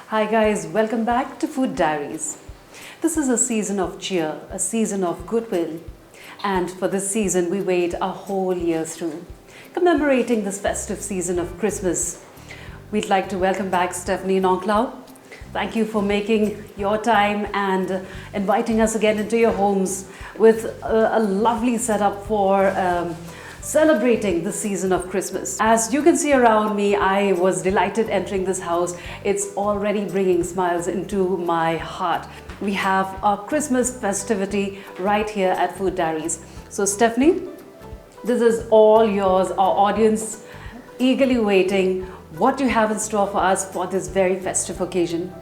Hi guys, welcome back to Food Diaries. This is a season of cheer, a season of goodwill. And for this season, we wait a whole year through, commemorating this festive season of Christmas. We'd like to welcome back Stephanie Nongkhlaw. Thank you for making your time and inviting us again into your homes with a lovely setup for celebrating the season of Christmas. As you can see around me, I was delighted entering this house. It's already bringing smiles into my heart. We have a Christmas festivity right here at Food Diaries. So Stephanie, this is all yours. Our audience eagerly waiting. What do you have in store for us for this very festive occasion?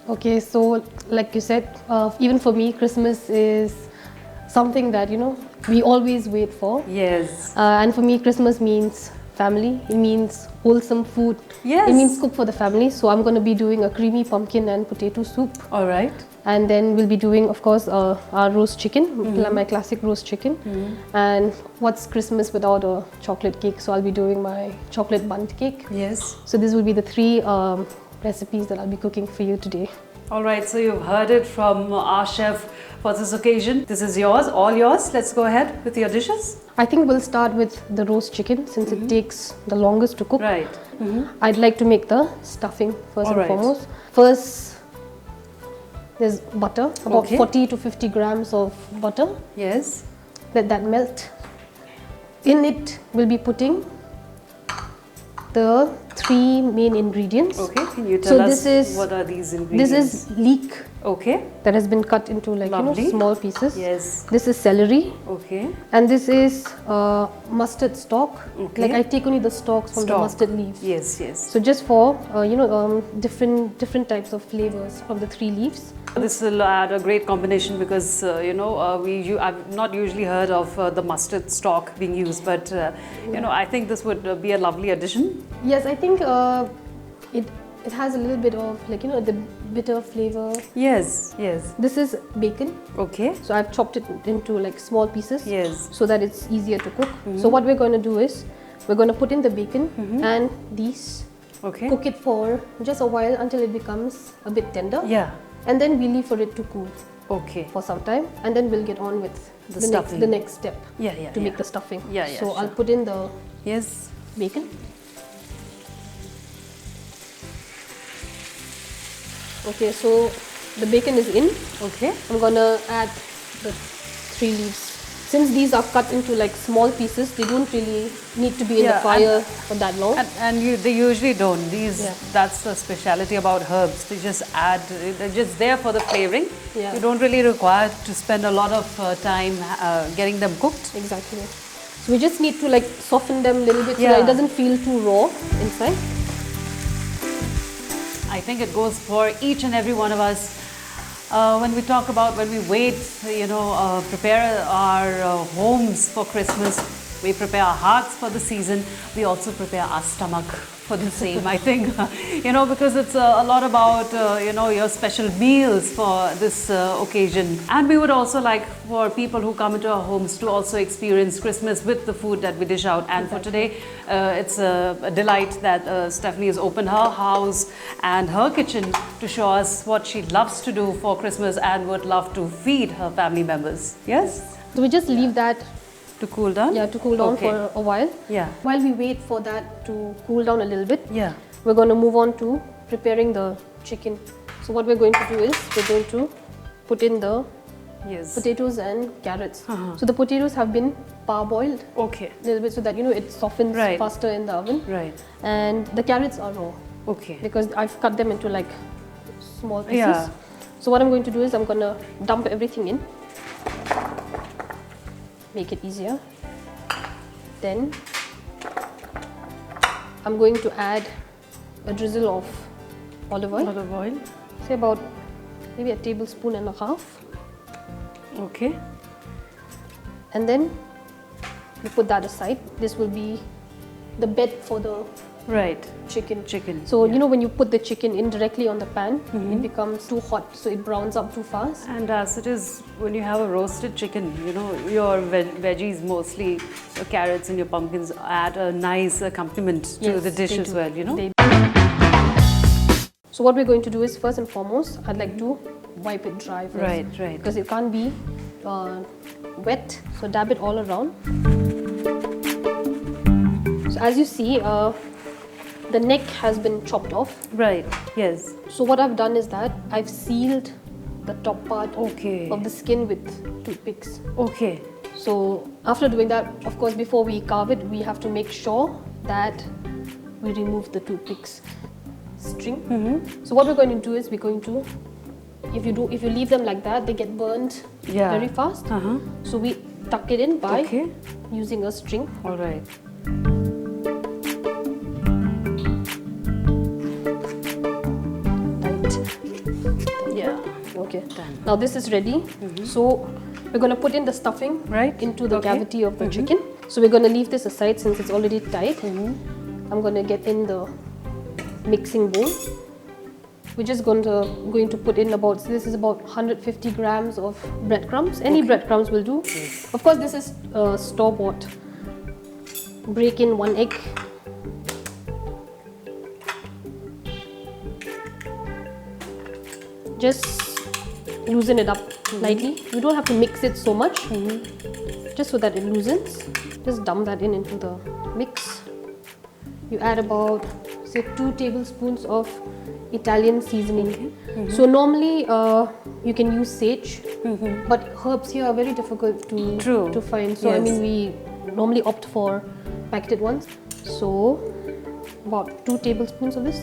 Okay, so like you said, even for me, Christmas is something that, we always wait for. Yes. And for me, Christmas means family. It means wholesome food. Yes. It means cook for the family. So I'm going to be doing a creamy pumpkin and potato soup. All right. And then we'll be doing, of course, our roast chicken, my classic roast chicken. And what's Christmas without a chocolate cake? So I'll be doing my chocolate bun cake. Yes. So these will be the three recipes that I'll be cooking for you today. All right, so you've heard it from our chef for this occasion. This is yours, all yours. Let's go ahead with your dishes. I think we'll start with the roast chicken since it takes the longest to cook. Right. I'd like to make the stuffing first All and right. foremost. First, there's butter, about Okay. 40 to 50 grams of butter. Yes. Let that melt. In it, we'll be putting the three main ingredients. Okay, can you tell us this is, what are these ingredients? This is leek Okay. that has been cut into Lovely. small pieces. Yes. This is celery. Okay. And this is mustard stalk. Okay. Like I take only the stalks from the mustard leaves. Yes, yes. So just for different types of flavors from the three leaves. This will add a great combination because I've not usually heard of the mustard stalk being used, but I think this would be a lovely addition. Yes, I think it has a little bit of the bitter flavor. Yes, yes. This is bacon. Okay. So I've chopped it into small pieces. Yes. So that it's easier to cook. So what we're going to do is we're going to put in the bacon and these. Okay. Cook it for just a while until it becomes a bit tender. Yeah. And then we leave for it to cool Okay. for some time, and then we'll get on with The stuffing. the next step Yeah. to make the stuffing. Yeah, So sure. I'll put in the Yes. bacon. Okay, so the bacon is in. Okay. I'm gonna add the three leaves. Since these are cut into small pieces, they don't really need to be in the fire for that long. They usually don't. Yeah. That's the speciality about herbs. They just add. They're just there for the flavoring. Yeah. You don't really require to spend a lot of time getting them cooked. Exactly. So we just need to soften them a little bit so Yeah. that it doesn't feel too raw inside. I think it goes for each and every one of us. When we wait, prepare our homes for Christmas, we prepare our hearts for the season, we also prepare our stomach for the same. I think, because it's a lot about, your special meals for this occasion. And we would also like for people who come into our homes to also experience Christmas with the food that we dish out. And for today, it's a delight that Stephanie has opened her house and her kitchen to show us what she loves to do for Christmas and would love to feed her family members. Yes? So we just leave that To cool down? to cool down Okay. for a while. Yeah. While we wait for that to cool down a little bit, Yeah. we're going to move on to preparing the chicken. So what we're going to do is we're going to put in the Yes. potatoes and carrots. So the potatoes have been parboiled Okay. a little bit so that it softens Right. faster in the oven. Right. And the carrots are raw Okay. because I've cut them into small pieces. Yeah. So what I'm going to do is I'm going to dump everything in. Make it easier. Then I'm going to add a drizzle of olive oil. Olive oil. Say about maybe a tablespoon and a half. Okay. And then we put that aside. This will be the bed for the Right. chicken. So, when you put the chicken in directly on the pan, it becomes too hot, so it browns up too fast. and as it is, when you have a roasted chicken, your veggies, mostly your carrots and your pumpkins, add a nice accompaniment to Yes, the dish they as do. well, They So what we're going to do is, first and foremost, I'd like to wipe it dry first. Right. Because it can't be wet. So dab it all around. So as you see, the neck has been chopped off. Right, yes. So what I've done is that I've sealed the top part Okay. of the skin with toothpicks. Okay. So after doing that, of course, before we carve it, we have to make sure that we remove the toothpicks string. So what we're going to do is we're going to, if you leave them like that, they get burnt very fast. So we tuck it in by using a string. All right. Yeah. Okay. Done. Now this is ready. So we're going to put in the stuffing into the cavity of the chicken. So we're going to leave this aside since it's already tight. I'm going to get in the mixing bowl. We're just going to put in about, so this is about 150 grams of breadcrumbs. Any breadcrumbs will do. Of course, this is store-bought. Break in 1 egg. Just loosen it up lightly. You don't have to mix it so much, just so that it loosens. Just dump that into the mix. You add about, say, 2 tablespoons of Italian seasoning. So normally you can use sage, but herbs here are very difficult to find. So I mean, we normally opt for packaged ones. So about 2 tablespoons of this.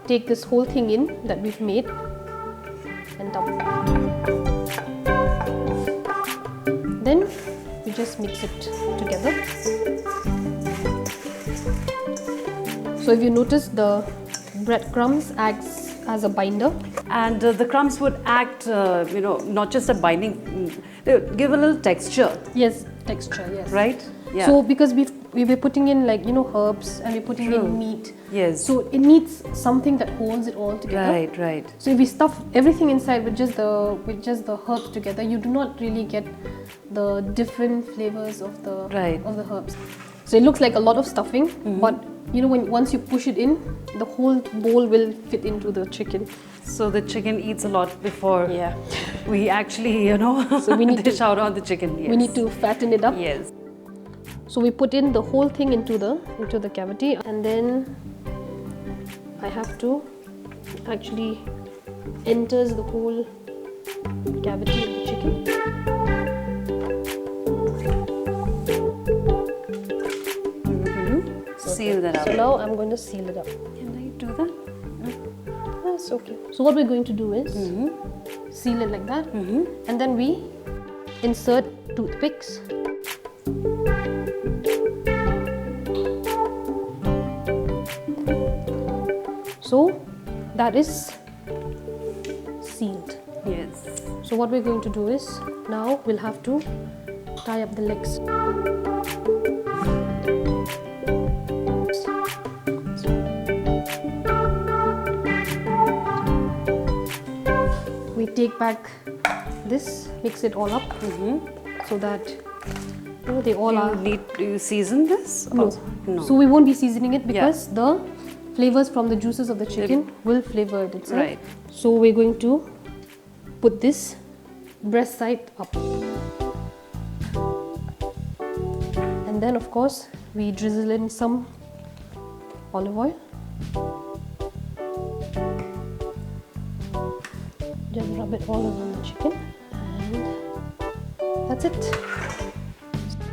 Take this whole thing in that we've made and dump it. Then we just mix it together. So if you notice, the breadcrumbs acts as a binder. And the crumbs would act, not just a binding, they would give a little texture. Yes, texture, yes. Right? Yeah. So because we were putting in herbs and we're putting in meat. Yes. So it needs something that holds it all together. Right. So if we stuff everything inside with just the herbs together, you do not really get the different flavors of the herbs. So it looks like a lot of stuffing, but once you push it in, the whole bowl will fit into the chicken. So the chicken eats a lot before we actually, so we need dish out on the chicken. Yes. We need to fatten it up. Yes. So we put in the whole thing into the cavity, and then I have to actually enters the whole cavity of the chicken. Seal that up. So now I'm going to seal it up. Can I do that? That's okay. So what we're going to do is seal it like that, and then we insert toothpicks. So that is sealed. Yes. So what we're going to do is, now we'll have to tie up the legs. We take back this, mix it all up, so that they all are. Do you season this? No. No. So we won't be seasoning it because the flavors from the juices of the chicken will flavor it itself. Right. So we're going to put this breast side up. And then of course we drizzle in some olive oil. Just rub it all around the chicken, and that's it.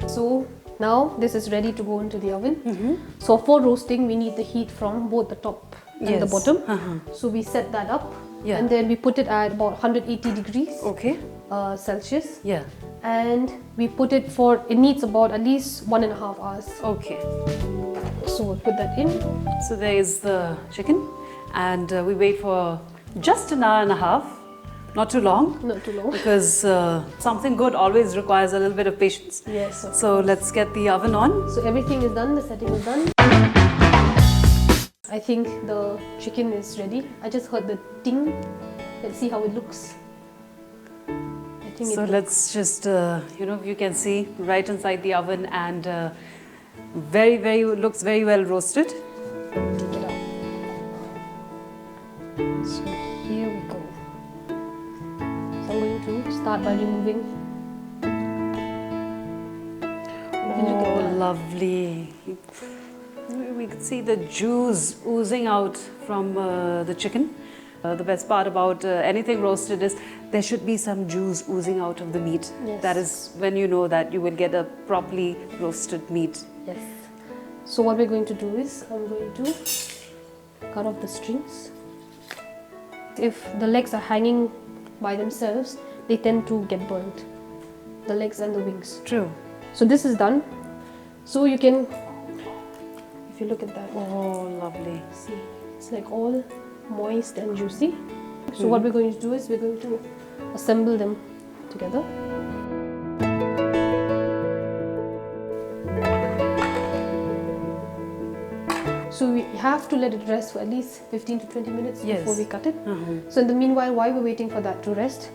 So now this is ready to go into the oven. So for roasting, we need the heat from both the top and the bottom. So we set that up, and then we put it at about 180 degrees Celsius. Yeah. And we put it it needs about at least 1.5 hours. Okay. So we'll put that in. So there is the chicken, and we wait for just an hour and a half. Not too long. Not too long. Because something good always requires a little bit of patience. Yes. So let's get the oven on. So everything is done, the setting is done. I think the chicken is ready. I just heard the ting. Let's see how it looks. I think So let's just, you can see right inside the oven, and looks very well roasted. take it out. So here we go. So I'm going to start by removing. Look at that. Lovely. We can see the juice oozing out from the chicken. The best part about anything roasted is there should be some juice oozing out of the meat. Yes. That is when you know that you will get a properly roasted meat. Yes. So what we're going to do is I'm going to cut off the strings. If the legs are hanging by themselves, they tend to get burnt. The legs and the wings. True. So this is done. So you can, if you look at that, Oh, lovely. see, it's like all moist and juicy. So what we're going to do is we're going to assemble them together. So we have to let it rest for at least 15 to 20 minutes before we cut it. So in the meanwhile, while we're waiting for that to rest,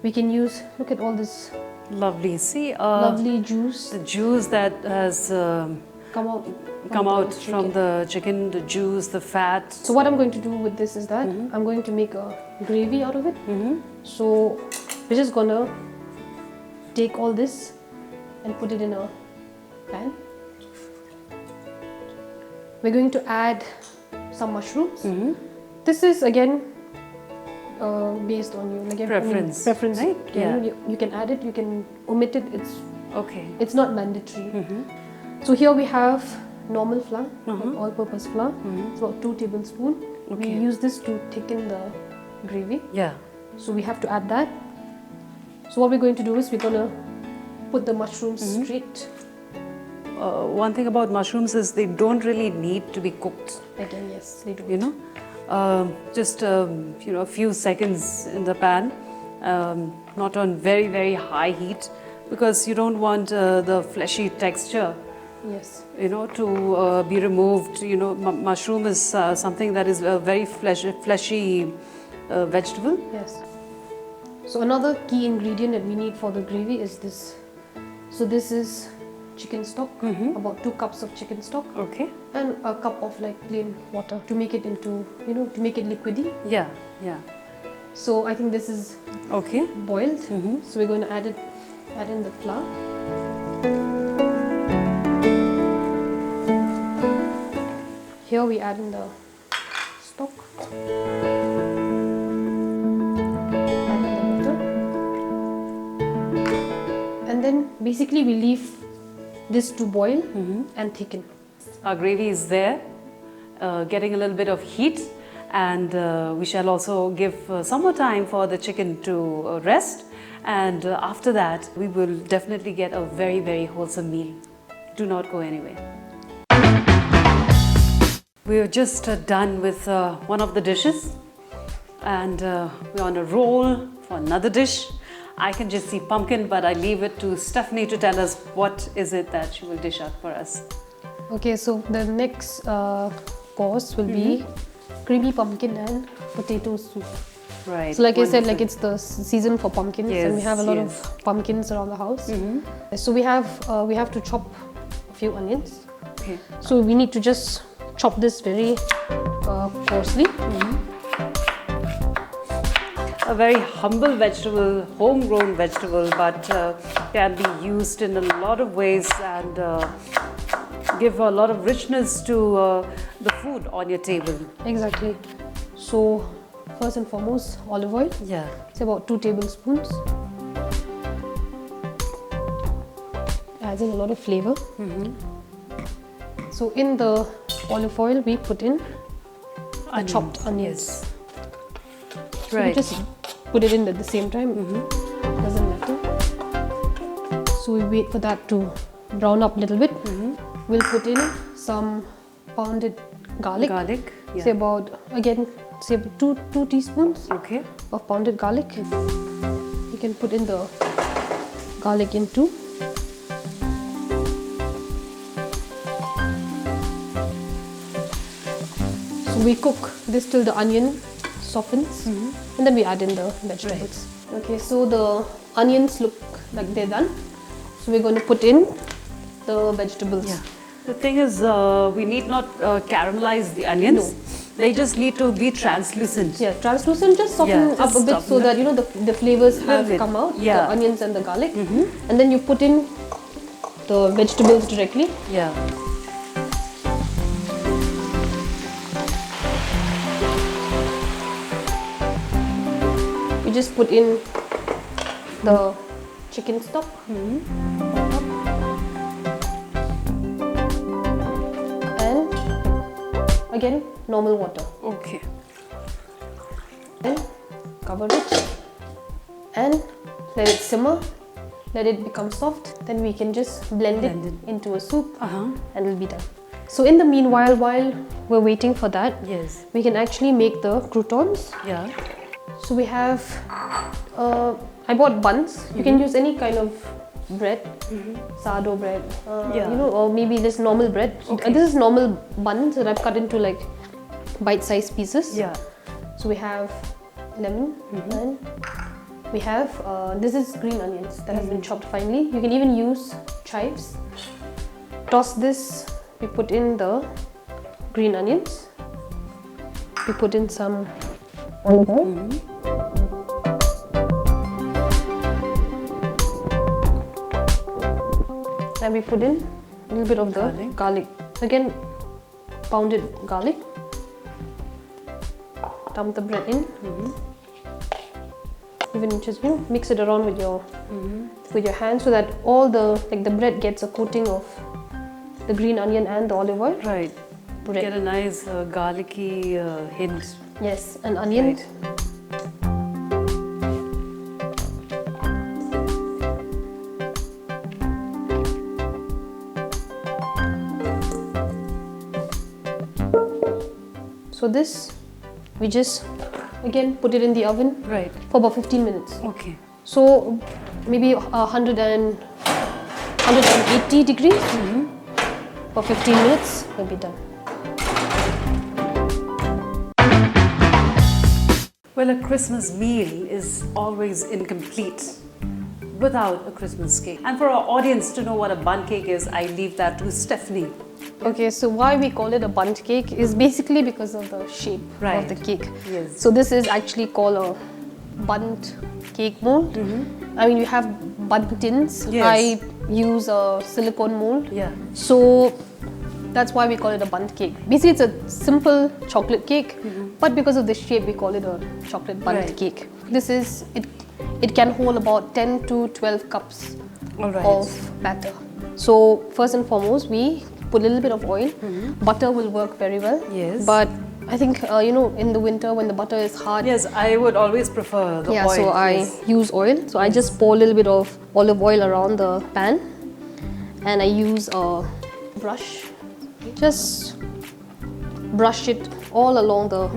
we can use, look at all this Lovely. See, lovely juice the juice that has come out from the chicken, the juice, the fat. So what I'm going to do with this is that I'm going to make a gravy out of it. So we're just gonna take all this and put it in a pan. We're going to add some mushrooms. This is again based on you, like Preference, preference. right? Yeah. You can add it, you can omit it. Okay. It's not mandatory. So here we have normal flour, like all-purpose flour. It's about 2 tablespoons. We use this to thicken the gravy. Yeah. So we have to add that. So what we're going to do is we're going to put the mushrooms straight. One thing about mushrooms is they don't really need to be cooked. Again, yes, they do. You know, just a few seconds in the pan, not on very high heat, because you don't want the fleshy texture, Yes. to be removed. Mushroom is something that is a very fleshy vegetable. Yes. So another key ingredient that we need for the gravy is this. So this is chicken stock, about 2 cups of chicken stock, Okay. and a cup of like plain water to make it into, to make it liquidy. Yeah. So I think this is Okay. boiled. So we're going to add in the flour. Here we add in the stock. Add in the water. And then basically we leave this to boil and thicken. Our gravy is there, getting a little bit of heat, and we shall also give some more time for the chicken to rest, and after that we will definitely get a very wholesome meal. Do not go anywhere. We're just done with one of the dishes, and we're on a roll for another dish. I can just see pumpkin, but I leave it to Stephanie to tell us what is it that she will dish out for us. Okay, so the next course will be creamy pumpkin and potato soup. Right. So like I said, wonderful. like it's the season for pumpkins, and we have a lot of pumpkins around the house. So we have to chop a few onions. Okay. So we need to just chop this very coarsely. A very humble vegetable, homegrown vegetable, but can be used in a lot of ways and give a lot of richness to the food on your table. Exactly. So first and foremost, olive oil. Yeah. It's about 2 tablespoons. Adds in a lot of flavor. So in the olive oil, we put in the chopped onions. Yes. So we just put it in at the same time. Doesn't matter. So we wait for that to brown up a little bit. We'll put in some pounded garlic. Say about, again, say 2 teaspoons Okay. of pounded garlic. You can put in the garlic in too. So we cook this till the onion softens. and then we add in the vegetables. Okay, so the onions look like they're done. So we're going to put in the vegetables. Yeah. The thing is, we need not caramelize the onions. No. They just need to be translucent. Yeah, translucent, just soften Yeah, up just a bit soften so it. that, you know, the flavors have bit. come out, Yeah. the onions and the garlic. And then you put in the vegetables directly. Yeah. You just put in the chicken stock. And again, normal water. Okay. Then cover it and let it simmer, let it become soft. Then we can just blend it into a soup and it'll be done. So in the meanwhile, while we're waiting for that, Yes. we can actually make the croutons. Yeah. So we have, I bought buns. You can use any kind of bread, sourdough bread, Yeah. you know, or maybe this normal bread. Okay. This is normal buns that I've cut into like bite-sized pieces. Yeah. So we have lemon and we have, this is green onions that has been chopped finely. You can even use chives. Toss this, we put in the green onions. We put in some olive oil. And we put in a little bit of the garlic. Again, pounded garlic. Dump the bread in. Even just, you know, mix it around with your hand so that all the bread gets a coating of the green onion and the olive oil. Right. Bread. Get a nice garlicky hint. Yes, an onion. Right. So this, we just again put it in the oven Right. for about 15 minutes. Okay. So maybe 180 degrees for 15 minutes will be done. Well, a Christmas meal is always incomplete without a Christmas cake. And for our audience to know what a bun cake is, I leave that to Stephanie. Okay, so why we call it a bundt cake is basically because of the shape of the cake. Yes. So this is actually called a bundt cake mold. I mean, you have bun tins. Yes. I use a silicone mold. Yeah. So that's why we call it a bundt cake. Basically, it's a simple chocolate cake, but because of the shape, we call it a chocolate bundt cake. This is, it can hold about 10 to 12 cups of batter. So first and foremost, we put a little bit of oil. Butter will work very well. Yes. But I think, you know, in the winter when the butter is hard. Yes, I would always prefer the oil. So I use oil. So I just pour a little bit of olive oil around the pan. And I use a brush. Just brush it all along the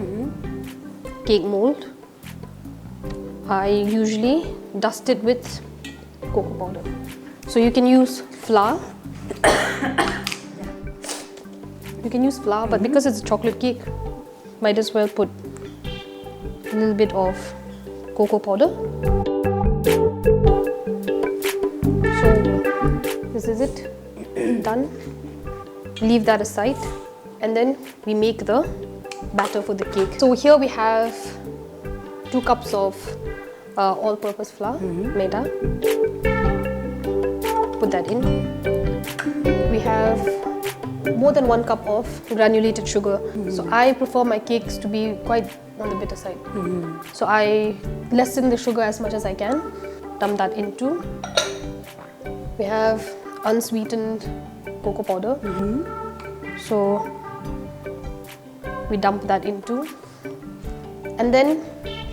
cake mold. I usually dust it with cocoa powder. So you can use flour. You can use flour, but because it's a chocolate cake, might as well put a little bit of cocoa powder. So this is it, done. Leave that aside, and then we make the batter for the cake. So here we have 2 cups of all-purpose flour, maida. Put that in. We have more than 1 cup of granulated sugar. So I prefer my cakes to be quite on the bitter side. So I lessen the sugar as much as I can. Dump that into. We have unsweetened cocoa powder. So we dump that into. And then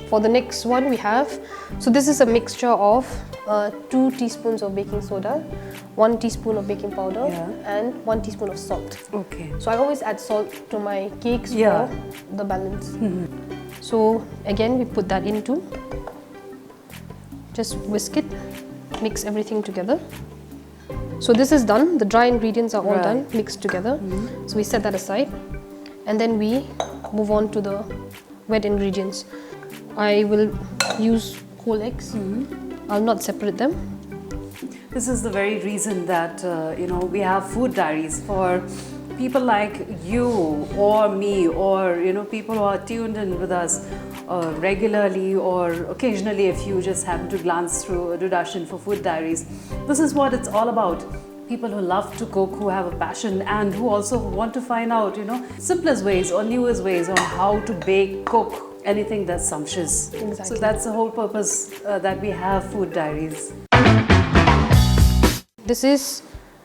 for the next one we have, so this is a mixture of 2 teaspoons of baking soda, 1 teaspoon of baking powder, and 1 teaspoon of salt. Okay. So I always add salt to my cakes for the balance. So again we put that into, just whisk it, mix everything together. So this is done, the dry ingredients are all done, mixed together. So we set that aside, and then we move on to the wet ingredients. I will use whole eggs. I'll not separate them. This is the very reason that we have food diaries for people like you or me, or people who are tuned in with us regularly, or occasionally if you just happen to glance through or do dash in for food diaries. This is what it's all about. People who love to cook, who have a passion, and who also want to find out simplest ways or newest ways on how to bake, cook anything that's sumptuous. Exactly. So that's the whole purpose that we have food diaries. This is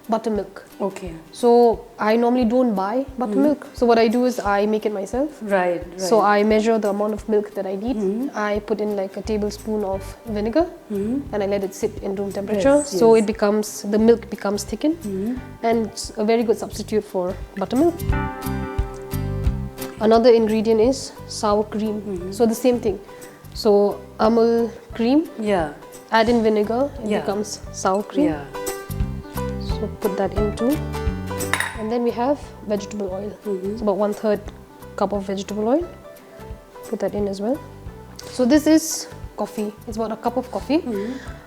buttermilk. Okay. So I normally don't buy buttermilk. So what I do is I make it myself. Right. So I measure the amount of milk that I need. I put in like a tablespoon of vinegar and I let it sit in room temperature. Yes, so yes. the milk becomes thickened, and it's a very good substitute for buttermilk. Another ingredient is sour cream. So the same thing. So amul cream, Yeah. add in vinegar, it Yeah. becomes sour cream. Yeah. So put that in too. And then we have vegetable oil. It's about 1/3 cup of vegetable oil. Put that in as well. So this is coffee. It's about a cup of coffee.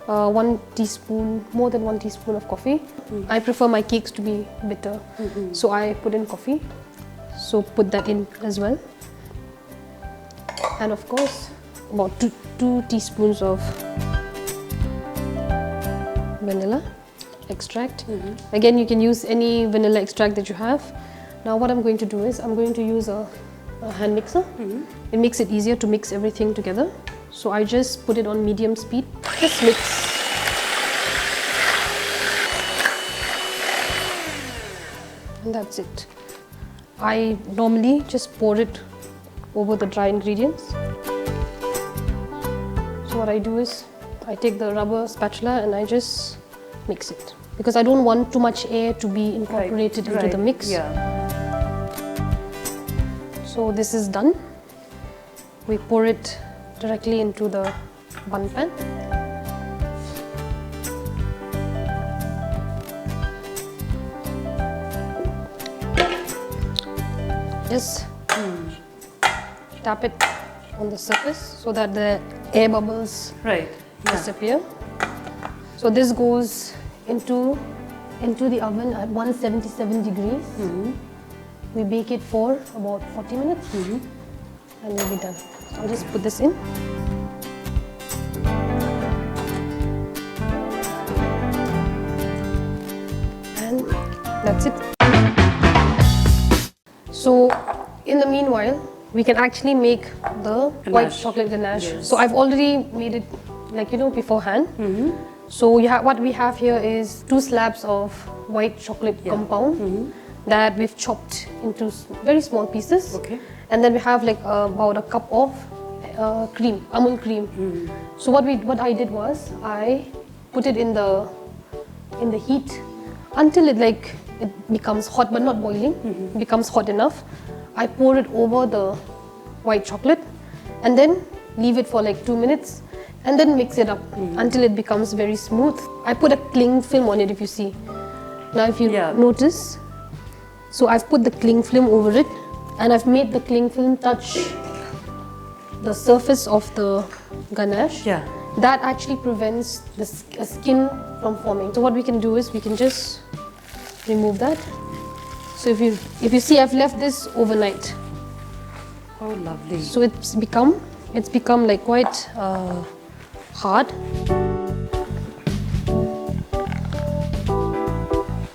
1 teaspoon, more than 1 teaspoon of coffee. I prefer my cakes to be bitter. So I put in coffee. So put that in as well. And of course, about 2 teaspoons of vanilla extract. Again, you can use any vanilla extract that you have. Now what I'm going to do is I'm going to use a hand mixer. It makes it easier to mix everything together. So I just put it on medium speed. Just mix. And that's it. I normally just pour it over the dry ingredients. So what I do is I take the rubber spatula and I just mix it, because I don't want too much air to be incorporated into the mix. Yeah. So this is done. We pour it directly into the bun pan. Just tap it on the surface so that the air bubbles Right. disappear. So this goes into the oven at 177 degrees. We bake it for about 40 minutes and we'll be done. So I'll just put this in. And that's it. So in the meanwhile, we can actually make the white Ganache. chocolate ganache. Yes. So I've already made it beforehand. So what we have here is 2 slabs of white chocolate compound that we've chopped into very small pieces. Okay. And then we have like about a cup of cream, almond cream. So what I did was I put it in the heat until it becomes hot, but not boiling. It becomes hot enough. I pour it over the white chocolate and then leave it for like 2 minutes and then mix it up until it becomes very smooth. I put a cling film on it, if you see. Now if you notice, so I've put the cling film over it and I've made the cling film touch the surface of the ganache. Yeah. That actually prevents the skin from forming. So what we can do is we can just remove that. So if you see, I've left this overnight. Oh, lovely. So it's become like quite hard.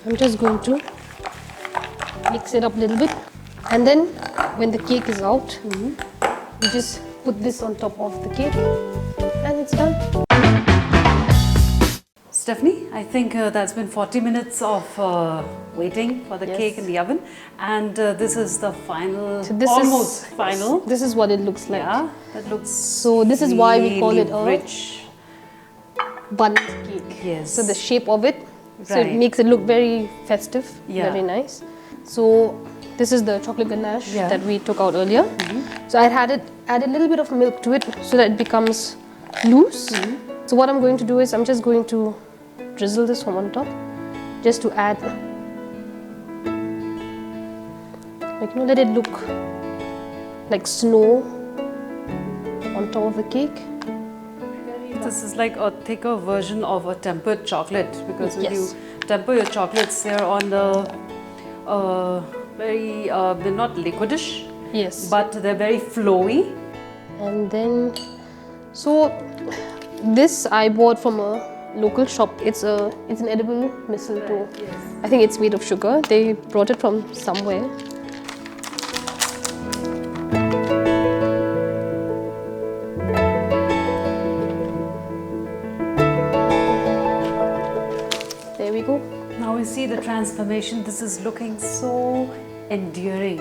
I'm just going to mix it up a little bit, and then when the cake is out, you just put this on top of the cake and it's done. Stephanie, I think that's been 40 minutes of waiting for the cake in the oven, and this is the final, So this almost is final. This is what it looks like. Yeah, that looks So this is why we call it a rich. bun cake. Yes. So the shape of it, so it Right. makes it look very festive, Yeah. very nice. So this is the chocolate ganache that we took out earlier. So I added a little bit of milk to it so that it becomes loose. So what I'm going to do is I'm just going to drizzle this from on top, just to add, let it look like snow on top of the cake. This is like a thicker version of a tempered chocolate, because when Yes. you temper your chocolates, they're on the they're not liquidish, Yes. but they're very flowy. And then, so this I bought from a local shop. It's an edible mistletoe. Yes. I think it's made of sugar. They brought it from somewhere. There we go. Now we see the transformation. This is looking so endearing,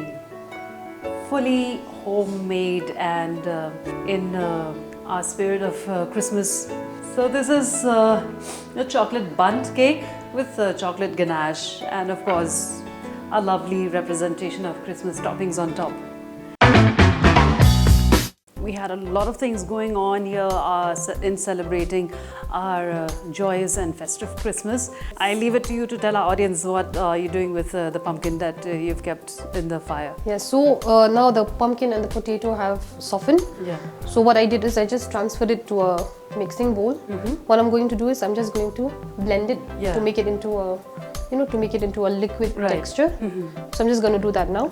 fully homemade and in our spirit of Christmas. So this is a chocolate bun cake with chocolate ganache, and of course a lovely representation of Christmas toppings on top. We had a lot of things going on here in celebrating our joyous and festive Christmas. I leave it to you to tell our audience what you're doing with the pumpkin that you've kept in the fire. Yeah, so now the pumpkin and the potato have softened. Yeah. So what I did is I just transferred it to a mixing bowl. What I'm going to do is I'm just going to blend it Yeah. to make it into a, to make it into a liquid Right. texture. So I'm just going to do that now.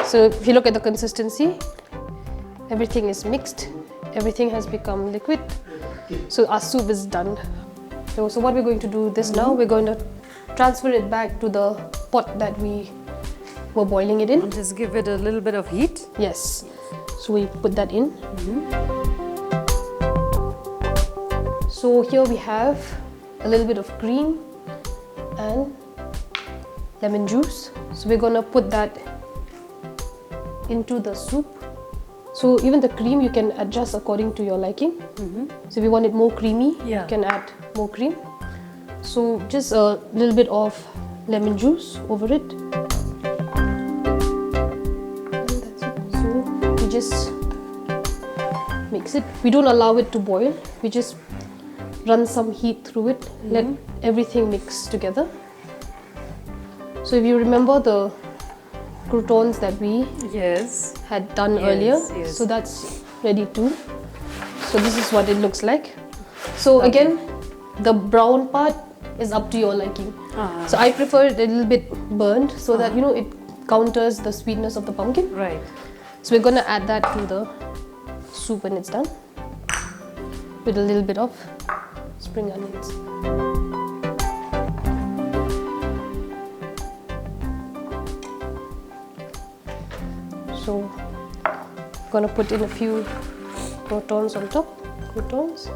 So if you look at the consistency, everything is mixed, everything has become liquid. So our soup is done. So what we're going to do this now, we're going to transfer it back to the pot that we were boiling it in. And just give it a little bit of heat. Yes. So we put that in. So here we have a little bit of cream and lemon juice. So we're gonna put that into the soup. So even the cream you can adjust according to your liking. So if you want it more creamy, Yeah. you can add more cream. So just a little bit of lemon juice over it. And that's it. So we just mix it. We don't allow it to boil. We just run some heat through it. Let everything mix together. So if you remember the croutons that we Yes. had done Yes, earlier, yes. so that's ready too. So this is what it looks like. So again, the brown part is up to your liking. So I prefer it a little bit burnt so that it counters the sweetness of the pumpkin. Right. So we're gonna add that to the soup when it's done with a little bit of spring onions. So I'm gonna put in a few croutons on top. Croutons.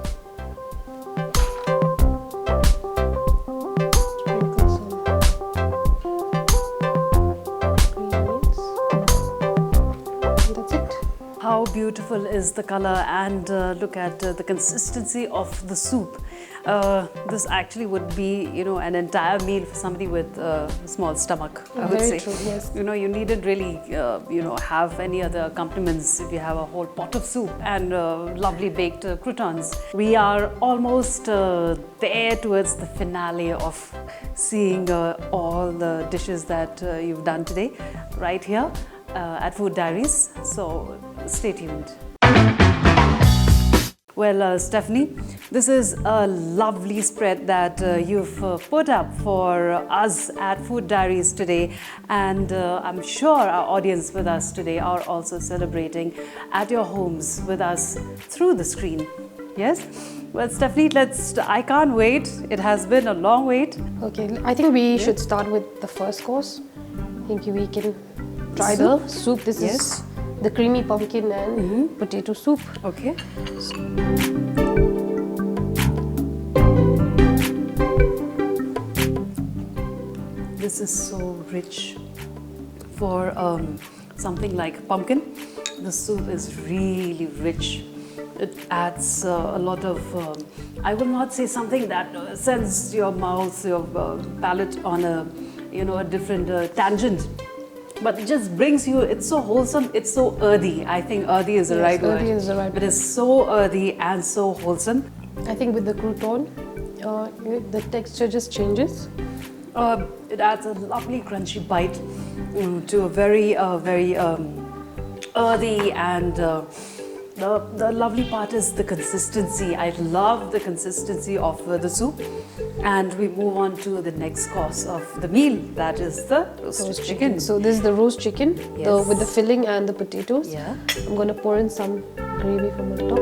Sprinkle some green onions. And that's it. How beautiful is the color, and look at the consistency of the soup. This actually would be, an entire meal for somebody with a small stomach, I would Very say. true, yes. You needn't really, have any other accompaniments if you have a whole pot of soup and lovely baked croutons. We are almost there towards the finale of seeing all the dishes that you've done today, right here at Food Diaries. So stay tuned. Well, Stephanie, this is a lovely spread that you've put up for us at Food Diaries today, and I'm sure our audience with us today are also celebrating at your homes with us through the screen. Yes? Well, Stephanie, I can't wait. It has been a long wait. Okay, I think we should start with the first course. I think we can try the soup. This is the creamy pumpkin and potato soup. Okay. This is so rich for something like pumpkin. The soup is really rich. It adds a lot of, I will not say something that sends your mouth, your palate on a different tangent. But it just brings you, it's so wholesome, it's so earthy. I think earthy is the right word. Earthy is the right It is so earthy and so wholesome. I think with the crouton, the texture just changes. It adds a lovely crunchy bite to a very earthy, and the lovely part is the consistency. I love the consistency of the soup. And we move on to the next course of the meal, that is the roasted chicken. So this is the roast chicken with the filling and the potatoes. Yeah. I'm going to pour in some gravy from on top.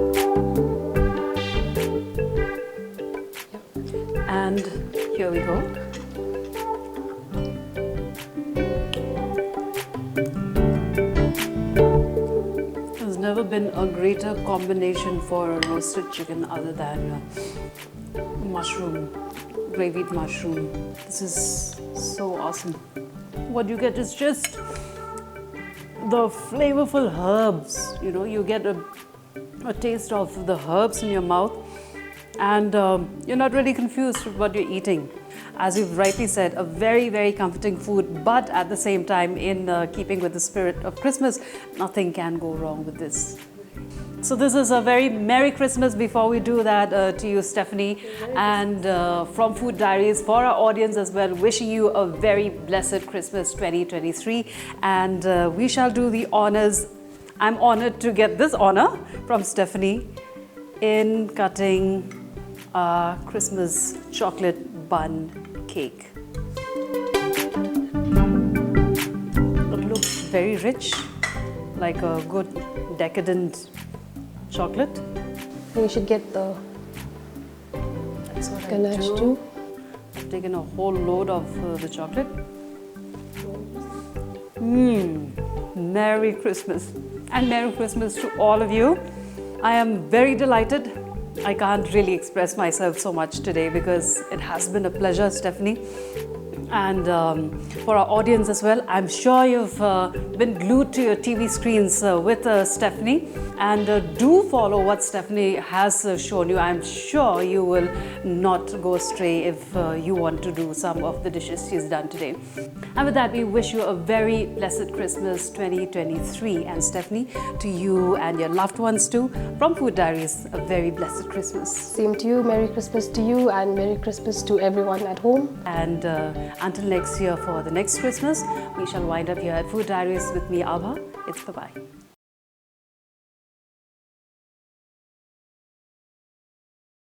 And here we go. There's never been a greater combination for a roasted chicken other than mushroom, gravied mushroom. This is so awesome. What you get is just the flavorful herbs. You know, you get a taste of the herbs in your mouth, and you're not really confused with what you're eating. As you've rightly said, a very comforting food, but at the same time, in keeping with the spirit of Christmas, nothing can go wrong with this. So this is a very Merry Christmas before we do that to you, Stephanie, and from Food Diaries for our audience as well, wishing you a very blessed Christmas 2023, and we shall do the honors. I'm honored to get this honor from Stephanie in cutting our Christmas chocolate bun cake. It looks very rich, like a good decadent chocolate. I think you should get the Ganache too. I've taken a whole load of the chocolate. Merry Christmas, and Merry Christmas to all of you. I am very delighted. I can't really express myself so much today because it has been a pleasure, Stephanie. And for our audience as well, I'm sure you've been glued to your TV screens with Stephanie, and do follow what Stephanie has shown you. I'm sure you will not go astray if you want to do some of the dishes she's done today. And with that, we wish you a very blessed Christmas 2023, and Stephanie, to you and your loved ones too, from Food Diaries, a very blessed Christmas. Same to you. Merry Christmas to you, and Merry Christmas to everyone at home. And until next year for the next Christmas, we shall wind up here at Food Diaries with me, Abha. It's bye-bye.